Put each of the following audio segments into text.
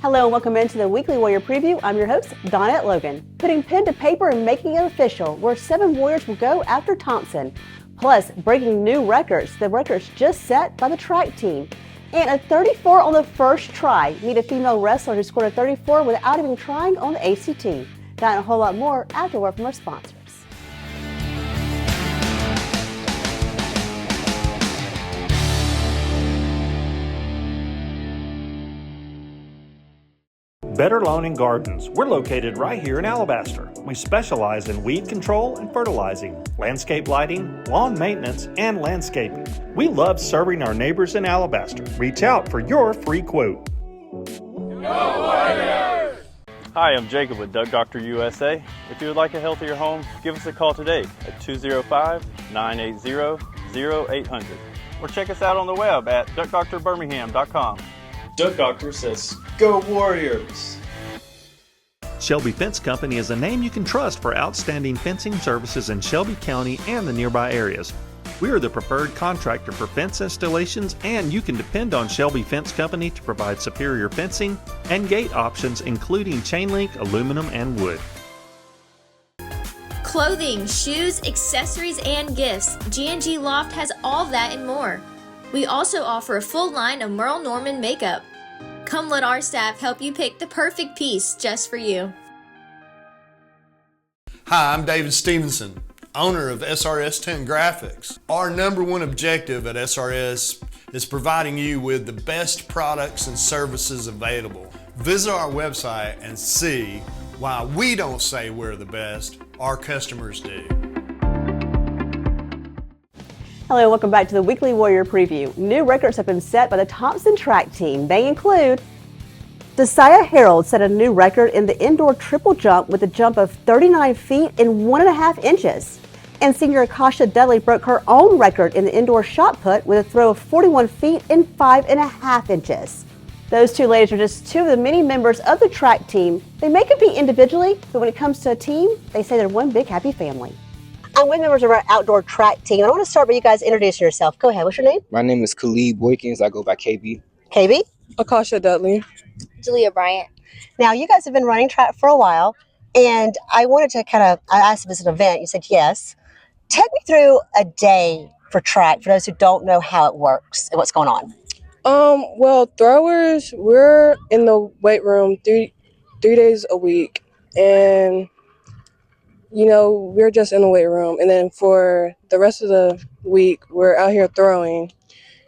Hello and welcome into the Weekly Warrior Preview. I'm your host, Donette Logan. Putting pen to paper and making it official, where 7 Warriors will go after Thompson. Plus, breaking new records, the records just set by the track team. And a 34 on the first try. Meet a female wrestler who scored a 34 without even trying on the ACT. That and a whole lot more after a word from our sponsors. Better Lawn and Gardens. We're located right here in Alabaster. We specialize in weed control and fertilizing, landscape lighting, lawn maintenance, and landscaping. We love serving our neighbors in Alabaster. Reach out for your free quote. Go Warriors! Hi, I'm Jacob with Duck Doctor USA. If you would like a healthier home, give us a call today at 205-980-0800 or check us out on the web at duckdoctorbirmingham.com. Duck Doctor says, Go Warriors! Shelby Fence Company is a name you can trust for outstanding fencing services in Shelby County and the nearby areas. We are the preferred contractor for fence installations, and you can depend on Shelby Fence Company to provide superior fencing and gate options, including chain link, aluminum, and wood. Clothing, shoes, accessories, and gifts. G&G Loft has all that and more. We also offer a full line of Merle Norman makeup. Come let our staff help you pick the perfect piece just for you. Hi, I'm David Stevenson, owner of SRS 10 Graphics. Our number one objective at SRS is providing you with the best products and services available. Visit our website and see why we don't say we're the best, our customers do. Hello and welcome back to the Weekly Warrior Preview. New records have been set by the Thompson track team. They include Desaiah Harold set a new record in the indoor triple jump with a jump of 39 feet and 1.5 inches. And senior Akasha Dudley broke her own record in the indoor shot put with a throw of 41 feet and 5.5 inches. Those two ladies are just two of the many members of the track team. They may compete individually, but when it comes to a team, they say they're one big happy family. I'm with members of our outdoor track team. I want to start by you guys introducing yourself. Go ahead. What's your name? My name is Khalid Boykins. I go by KB. KB? Akasha Dudley. Julia Bryant. Now, you guys have been running track for a while, and I wanted to I asked if it's an event. You said yes. Take me through a day for track for those who don't know how it works and what's going on. Well, throwers, we're in the weight room three days a week, and we're just in the weight room. And then for the rest of the week, we're out here throwing.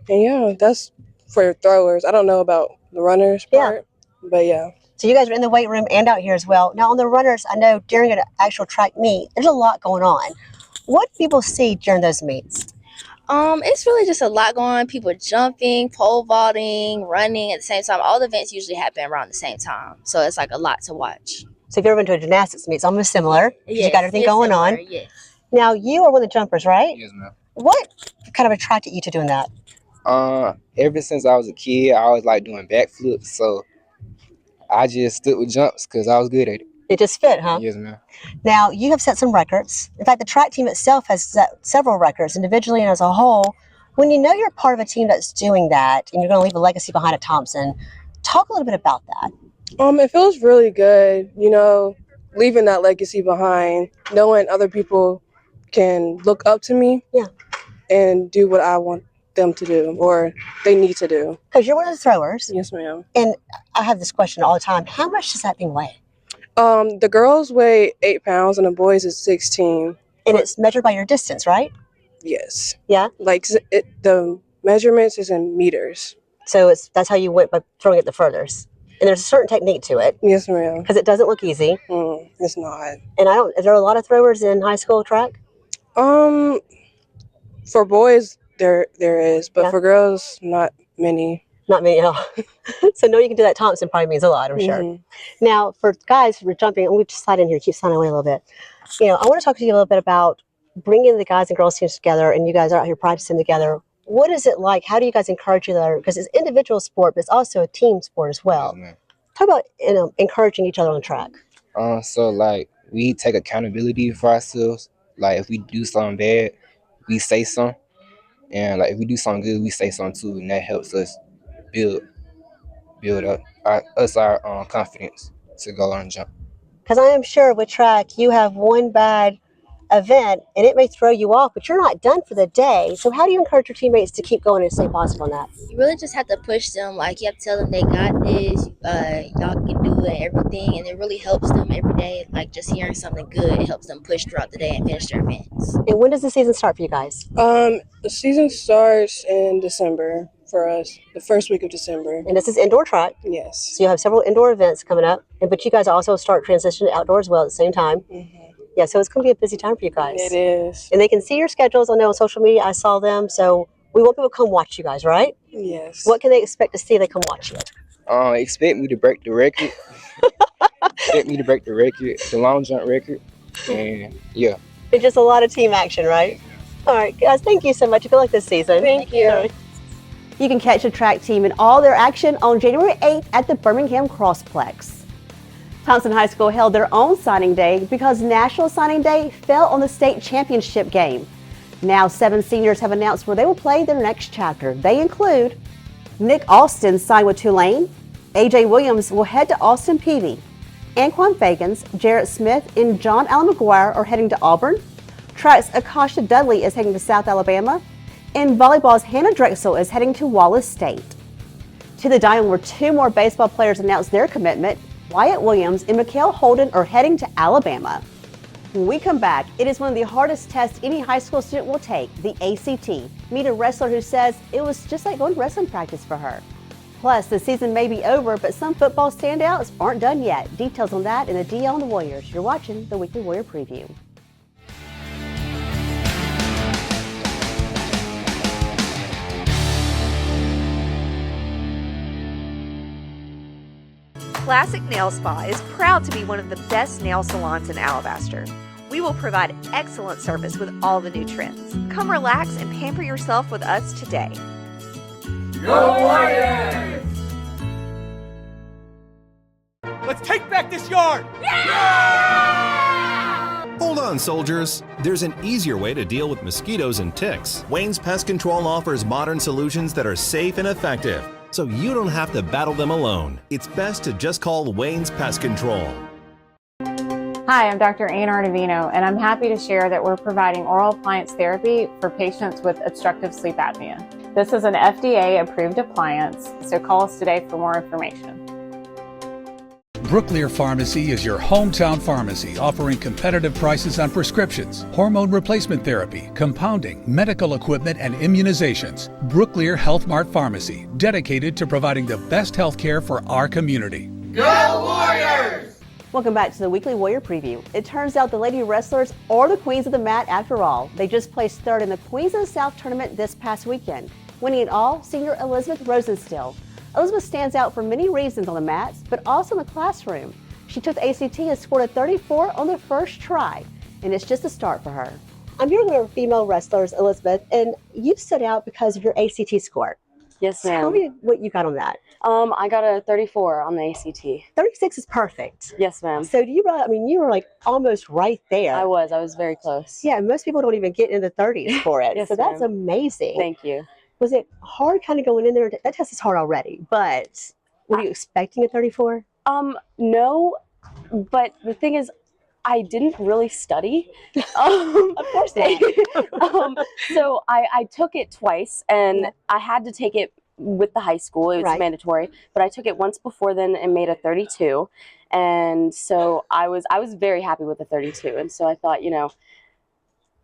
And yeah, that's for throwers. I don't know about the runners part, but yeah. So you guys are in the weight room and out here as well. Now on the runners, I know during an actual track meet, there's a lot going on. What do people see during those meets? It's really just a lot going on. People jumping, pole vaulting, running at the same time. All the events usually happen around the same time. So it's like a lot to watch. So if you've ever been to a gymnastics meet, it's almost similar. Yes, you got everything going on. Yes. Now you are one of the jumpers, right? Yes, ma'am. What kind of attracted you to doing that? Ever since I was a kid, I always liked doing backflips, so I just stuck with jumps because I was good at it. It just fit, huh? Yes, ma'am. Now, you have set some records. In fact, the track team itself has set several records, individually and as a whole. When you know you're part of a team that's doing that and you're going to leave a legacy behind at Thompson, talk a little bit about that. It feels really good, leaving that legacy behind, knowing other people can look up to me and do what I want them to do or they need to do. Because you're one of the throwers. Yes, ma'am. And I have this question all the time. How much does that thing weigh? The girls weigh 8 pounds and the boys is 16. And it's measured by your distance, right? Yes. Yeah? Like the measurements is in meters. So that's how you went by throwing it the furthest. And there's a certain technique to it. Yes, ma'am. Because it doesn't look easy. It's not. And is there a lot of throwers in high school track? For boys, there is, but for girls, not many. Not many at all. So knowing you can do that at Thompson probably means a lot, I'm sure. Now, for guys who are jumping, and we just slide in here, keep sliding away a little bit. I want to talk to you a little bit about bringing the guys and girls teams together, and you guys are out here practicing together. What is it like? How do you guys encourage each other? Because it's an individual sport, but it's also a team sport as well. Yes, Talk about encouraging each other on the track. So like we take accountability for ourselves. Like if we do something bad, we say something, and like if we do something good, we say something too, and that helps us build up. our confidence to go on jump. Because I am sure with track, you have one bad event and it may throw you off, but you're not done for the day. So how do you encourage your teammates to keep going and stay positive on that? You really just have to push them. Like, you have to tell them they got this. Y'all can do it, everything. And it really helps them every day. Like, just hearing something good, it helps them push throughout the day and finish their events. And when does the season start for you guys? The season starts in December for us, the first week of December. And this is indoor track. Yes. So you have several indoor events coming up, but you guys also start transitioning to outdoor as well at the same time. Mm-hmm. Yeah, so it's going to be a busy time for you guys. It is. And they can see your schedules. I know on social media, I saw them. So we want people to come watch you guys, right? Yes. What can they expect to see if they come watch you? Expect me to break the record. The long jump record. And yeah. It's just a lot of team action, right? All right, guys, thank you so much. Good luck this season. Thank you. You can catch the track team in all their action on January 8th at the Birmingham Crossplex. Thompson High School held their own signing day because National Signing Day fell on the state championship game. Now 7 seniors have announced where they will play their next chapter. They include Nick Austin signed with Tulane, AJ Williams will head to Austin Peavy, Anquan Fagans, Jarrett Smith, and John Allen McGuire are heading to Auburn, track's Akasha Dudley is heading to South Alabama, and volleyball's Hannah Drexel is heading to Wallace State. To the diamond where 2 more baseball players announced their commitment. Wyatt Williams and Mikhail Holden are heading to Alabama. When we come back, it is one of the hardest tests any high school student will take, the ACT. Meet a wrestler who says it was just like going to wrestling practice for her. Plus, the season may be over, but some football standouts aren't done yet. Details on that in the DL and the Warriors. You're watching the Weekly Warrior Preview. Classic Nail Spa is proud to be one of the best nail salons in Alabaster. We will provide excellent service with all the new trends. Come relax and pamper yourself with us today. Go Warriors! Let's take back this yard! Yeah! Hold on, soldiers. There's an easier way to deal with mosquitoes and ticks. Wayne's Pest Control offers modern solutions that are safe and effective, so you don't have to battle them alone. It's best to just call Wayne's Pest Control. Hi, I'm Dr. Ann Artavino, and I'm happy to share that we're providing oral appliance therapy for patients with obstructive sleep apnea. This is an FDA-approved appliance, so call us today for more information. Brooklear Pharmacy is your hometown pharmacy offering competitive prices on prescriptions, hormone replacement therapy, compounding, medical equipment, and immunizations. Brooklear Health Mart Pharmacy, dedicated to providing the best health care for our community. Go Warriors! Welcome back to the Weekly Warrior Preview. It turns out the Lady Wrestlers are the queens of the mat after all. They just placed 3rd in the Queens of the South tournament this past weekend. Winning it all, senior Elizabeth Rosenstiel. Elizabeth stands out for many reasons on the mats, but also in the classroom. She took the ACT and scored a 34 on the first try, and it's just a start for her. I'm here with our female wrestlers, Elizabeth, and you stood out because of your ACT score. Yes, ma'am. Tell me what you got on that. I got a 34 on the ACT. 36 is perfect. Yes, ma'am. So do you realize, you were like almost right there. I was very close. Yeah, most people don't even get in the 30s for it. Yes, so that's ma'am. amazing. Thank you. Was it hard kind of going in there? That test is hard already, but were you expecting a 34? No, but the thing is, I didn't really study. Of course not. So I took it twice, and I had to take it with the high school. It was mandatory, but I took it once before then and made a 32. And so I was very happy with the 32. And so I thought,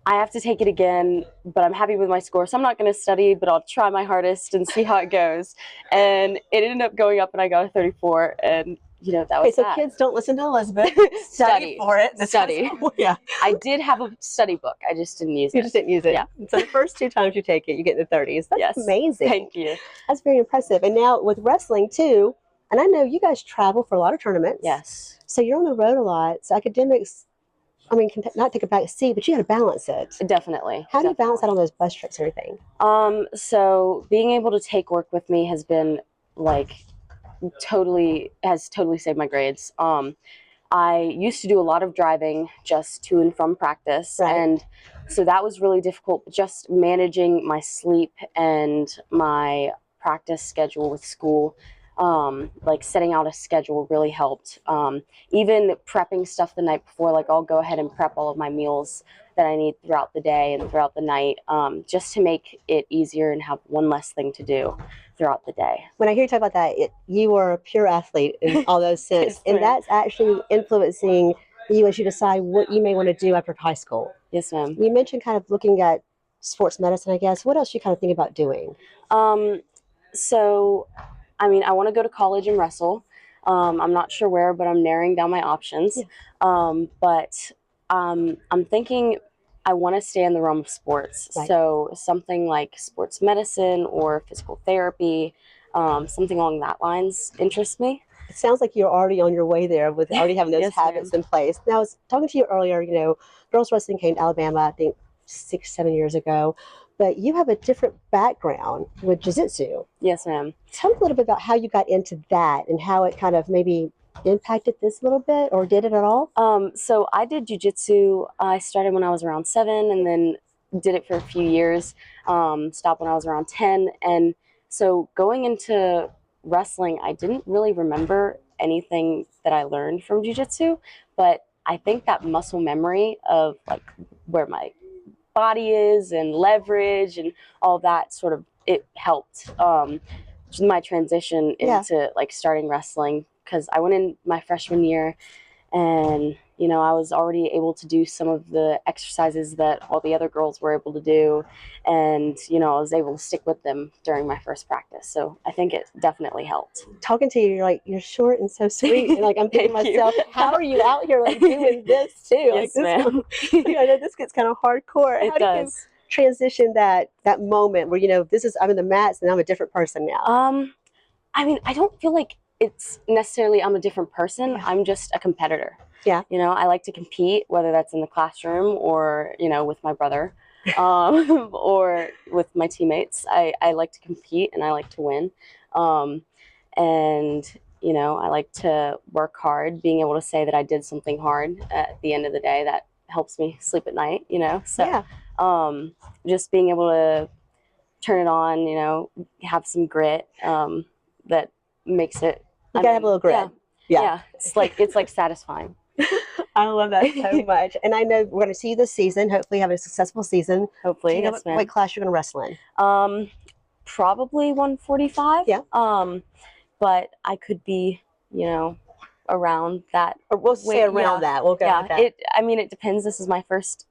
I have to take it again, but I'm happy with my score. So I'm not going to study, but I'll try my hardest and see how it goes. And it ended up going up and I got a 34. And, that was so kids, don't listen to Elizabeth. Study for it. Study. Yeah. I did have a study book. I just didn't use it. You just didn't use it. Yeah. So the first 2 times you take it, you get in the 30s. That's amazing. Thank you. That's very impressive. And now with wrestling too, and I know you guys travel for a lot of tournaments. Yes. So you're on the road a lot. So academics, can not take a back seat, but you got to balance it. Definitely. How do you balance that on those bus trips and everything? So being able to take work with me has been totally saved my grades. I used to do a lot of driving just to and from practice. Right. And so that was really difficult, but just managing my sleep and my practice schedule with school Like setting out a schedule really helped. Even prepping stuff the night before, like I'll go ahead and prep all of my meals that I need throughout the day and throughout the night, just to make it easier and have one less thing to do throughout the day. When I hear you talk about that, you are a pure athlete in all those sense, and that's actually influencing you as you decide what you may want to do after high school. Yes, ma'am. You mentioned kind of looking at sports medicine, I guess. What else you kind of think about doing? So, I mean, I want to go to college and wrestle. I'm not sure where, but I'm narrowing down my options. But I'm thinking I want to stay in the realm of sports. Right. So something like sports medicine or physical therapy, something along that lines interests me. It sounds like you're already on your way there with already having those Yes, habits in place. Now, I was talking to you earlier, you know, girls wrestling came to Alabama, I think 6-7 years ago, but you have a different background with jiu-jitsu. Yes, ma'am. Tell me a little bit about how you got into that and how it kind of maybe impacted this a little bit, or did it at all? So I did jiu-jitsu. I started when I was around 7 and then did it for a few years, stopped when I was around 10. And so going into wrestling, I didn't really remember anything that I learned from jiu-jitsu, but I think that muscle memory of like where my body is and leverage and all that sort of, it helped my transition into like starting wrestling, because I went in my freshman year and, you know, I was already able to do some of the exercises that all the other girls were able to do. And, you know, I was able to stick with them during my first practice. So I think it definitely helped. Talking to you, you're like, you're short and so sweet. And like, I'm thinking to myself, how are you out here like doing this too? Yes, like, ma'am. You know, I know this gets kind of hardcore. It How does. do you transition that moment where, you know, I'm in the mats and I'm a different person now? I mean, I don't feel like it's necessarily I'm a different person. Yeah. I'm just a competitor. Yeah. You know, I like to compete, whether that's in the classroom or, you know, with my brother or with my teammates. I like to compete and I like to win. And, you know, I like to work hard. Being able to say that I did something hard at the end of the day, that helps me sleep at night, you know. So just being able to turn it on, you know, have some grit that makes it. You gotta have a little grit. Yeah. It's like satisfying. I love that so much. And I know we're going to see you this season, hopefully have a successful season. Hopefully, Do you know yes, what ma'am. weight class you're going to wrestle in? Probably 145. Yeah. But I could be, you know, around that. Or we'll say around that. We'll go with that. It depends. This is my first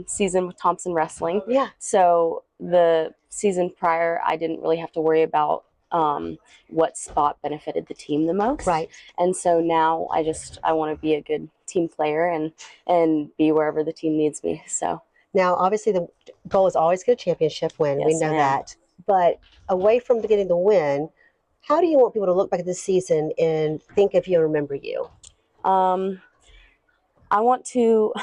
season with Thompson Wrestling. Yeah. So the season prior, I didn't really have to worry about what spot benefited the team the most. Right. And so now I want to be a good team player and be wherever the team needs me. So Now, obviously, the goal is always to get a championship win. We Yes, know ma'am. that. But away from getting the win, how do you want people to look back at this season and think of you and remember you? I want to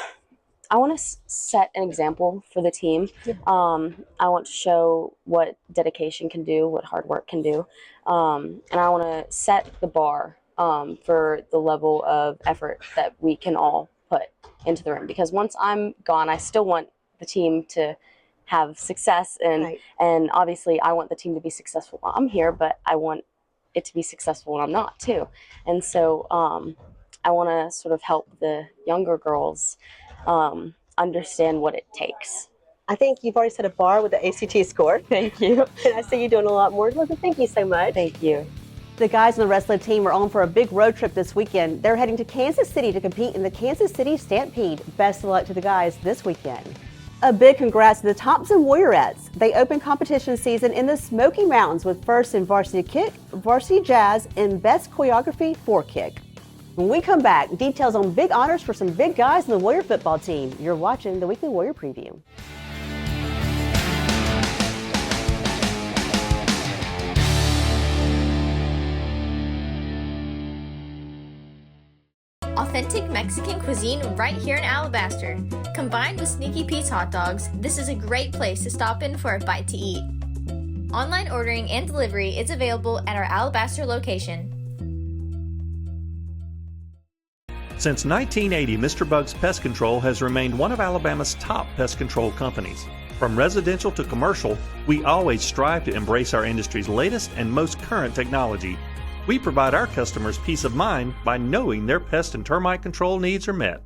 set an example for the team. I want to show what dedication can do, what hard work can do. And I want to set the bar for the level of effort that we can all put into the ring. Because once I'm gone, I still want the team to have success. And obviously I want the team to be successful while I'm here, but I want it to be successful when I'm not too. And so I want to sort of help the younger girls understand what it takes. I think you've already set a bar with the ACT score. Thank you. And I see you doing a lot more. Listen, thank you so much. Thank you. The guys on the wrestling team are on for a big road trip this weekend. They're heading to Kansas City to compete in the Kansas City Stampede. Best of luck to the guys this weekend. A big congrats to the Thompson Warriorettes. They opened competition season in the Smoky Mountains with first in varsity kick, varsity jazz, and best choreography for kick. When we come back, details on big honors for some big guys in the Warrior football team. You're watching the Weekly Warrior Preview. Authentic Mexican cuisine right here in Alabaster. Combined with Sneaky Pete's hot dogs, this is a great place to stop in for a bite to eat. Online ordering and delivery is available at our Alabaster location. Since 1980, Mr. Bug's Pest Control has remained one of Alabama's top pest control companies. From residential to commercial, we always strive to embrace our industry's latest and most current technology. We provide our customers peace of mind by knowing their pest and termite control needs are met.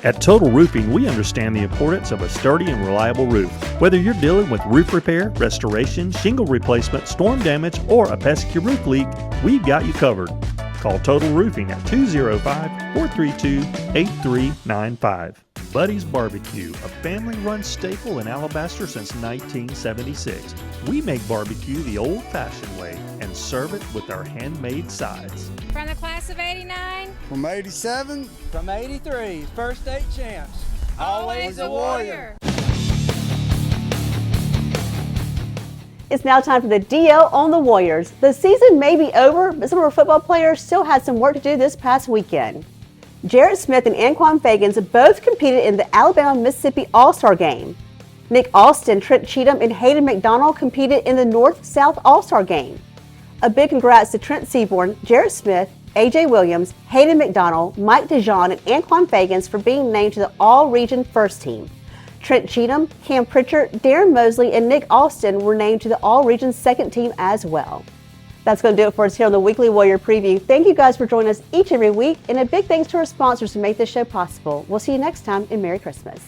At Total Roofing, we understand the importance of a sturdy and reliable roof. Whether you're dealing with roof repair, restoration, shingle replacement, storm damage, or a pesky roof leak, we've got you covered. Call Total Roofing at 205-432-8395. Buddy's Barbecue, a family-run staple in Alabaster since 1976. We make barbecue the old-fashioned way and serve it with our handmade sides. From the class of 89. From 87. From 83, first state champs. Always a warrior. It's now time for the DL on the Warriors. The season may be over, but some of our football players still had some work to do this past weekend. Jarrett Smith and Anquan Fagans both competed in the Alabama-Mississippi All-Star Game. Nick Austin, Trent Cheatham, and Hayden McDonald competed in the North-South All-Star Game. A big congrats to Trent Seaborn, Jarrett Smith, AJ Williams, Hayden McDonald, Mike DeJean, and Anquan Fagans for being named to the All-Region First Team. Trent Cheatham, Cam Pritchard, Darren Mosley, and Nick Austin were named to the All-Region Second Team as well. That's going to do it for us here on the Weekly Warrior Preview. Thank you guys for joining us each and every week, and a big thanks to our sponsors who make this show possible. We'll see you next time, and Merry Christmas.